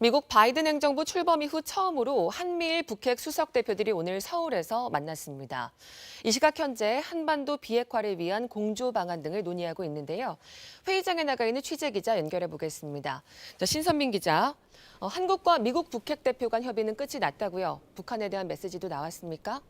미국 바이든 행정부 출범 이후 처음으로 한미일 북핵 수석 대표들이 오늘 서울에서 만났습니다. 이 시각 현재 한반도 비핵화를 위한 공조 방안 등을 논의하고 있는데요. 회의장에 나가 있는 취재기자 연결해 보겠습니다. 신선민 기자, 한국과 미국 북핵 대표 간 협의는 끝이 났다고요. 북한에 대한 메시지도 나왔습니까?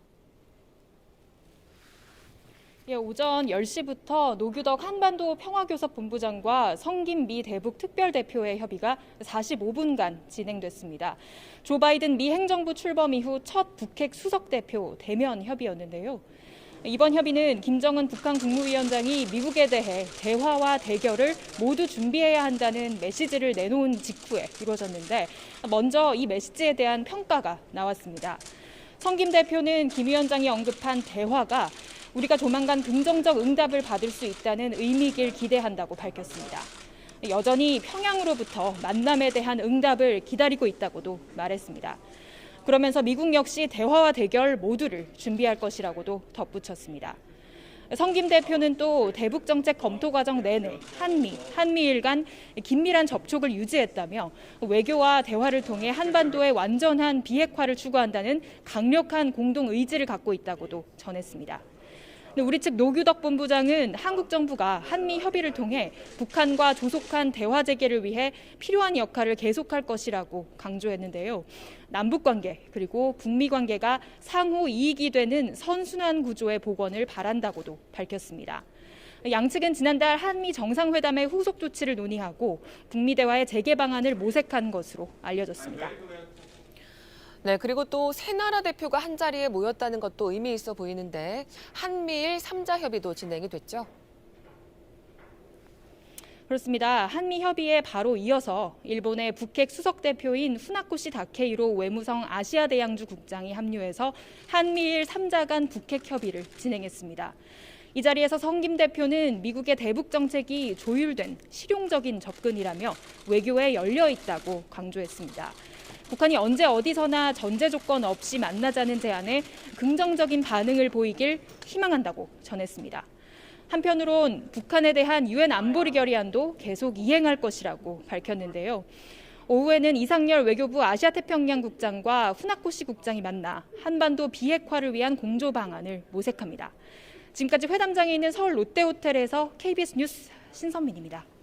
오전 10시부터 노규덕 한반도 평화교섭본부장과 성김 미 대북 특별대표의 협의가 45분간 진행됐습니다. 조 바이든 미 행정부 출범 이후 첫 북핵 수석 대표 대면 협의였는데요. 이번 협의는 김정은 북한 국무위원장이 미국에 대해 대화와 대결을 모두 준비해야 한다는 메시지를 내놓은 직후에 이루어졌는데 먼저 이 메시지에 대한 평가가 나왔습니다. 성김 대표는 김 위원장이 언급한 대화가 우리가 조만간 긍정적 응답을 받을 수 있다는 의미길 기대한다고 밝혔습니다. 여전히 평양으로부터 만남에 대한 응답을 기다리고 있다고도 말했습니다. 그러면서 미국 역시 대화와 대결 모두를 준비할 것이라고도 덧붙였습니다. 성김 대표는 또 대북 정책 검토 과정 내내 한미일 간 긴밀한 접촉을 유지했다며 외교와 대화를 통해 한반도의 완전한 비핵화를 추구한다는 강력한 공동 의지를 갖고 있다고도 전했습니다. 우리 측 노규덕 본부장은 한국 정부가 한미 협의를 통해 북한과 조속한 대화 재개를 위해 필요한 역할을 계속할 것이라고 강조했는데요. 남북 관계 그리고 북미 관계가 상호 이익이 되는 선순환 구조의 복원을 바란다고도 밝혔습니다. 양측은 지난달 한미 정상회담의 후속 조치를 논의하고 북미 대화의 재개 방안을 모색한 것으로 알려졌습니다. 네, 그리고 또 세 나라 대표가 한자리에 모였다는 것도 의미 있어 보이는데 한미일 3자 협의도 진행이 됐죠? 그렇습니다. 한미 협의에 바로 이어서 일본의 북핵 수석 대표인 후나코시 다케이로 외무성 아시아 대양주 국장이 합류해서 한미일 3자 간 북핵 협의를 진행했습니다. 이 자리에서 성김 대표는 미국의 대북 정책이 조율된 실용적인 접근이라며 외교에 열려 있다고 강조했습니다. 북한이 언제 어디서나 전제 조건 없이 만나자는 제안에 긍정적인 반응을 보이길 희망한다고 전했습니다. 한편으론 북한에 대한 유엔 안보리 결의안도 계속 이행할 것이라고 밝혔는데요. 오후에는 이상열 외교부 아시아태평양 국장과 후나코시 국장이 만나 한반도 비핵화를 위한 공조 방안을 모색합니다. 지금까지 회담장에 있는 서울 롯데호텔에서 KBS 뉴스 신선민입니다.